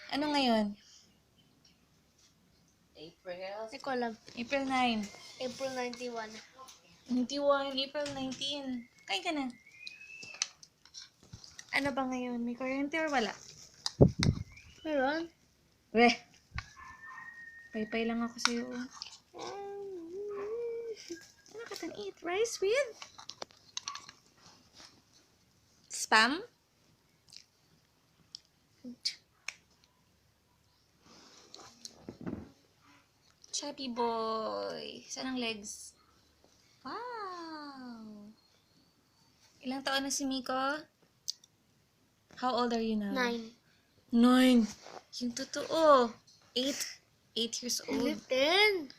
Ano ngayon? April. Hindi ko alam. April 9. April 91. 91, April 19. Kain ka na. Ano ba ngayon? May kuryente or wala? Meron? Weh. Paypay lang ako sa'yo. Ano ka tan eat? Rice with? Spam? Chubby boy. Saan ang legs? Wow! Ilang taon na si Miko? How old are you now? 9. 9. Yung totoo. 8. 8 years old. 10.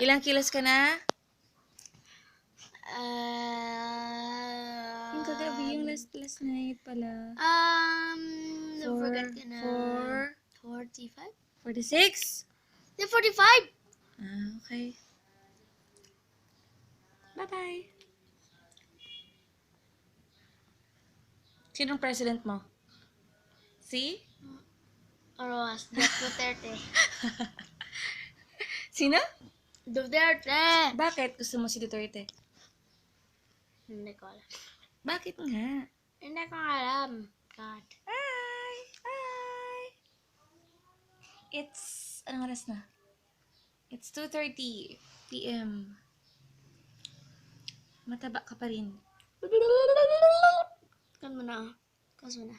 Ilang kilos ka na? Yung kagabi, yung last night pala. Don't forget ka na. 4, 45? 46? The 45! Okay. Bye-bye. Sinong president mo? Si? Or was Duterte. Sino? Duterte! Bakit gusto mo si Duterte? Hindi ko alam. Bakit nga? Hindi ko alam. God. Hi! Hi! It's... Anong oras na? It's 2:30 p.m. Mataba ka pa rin. Kan mo na. Kas mo na.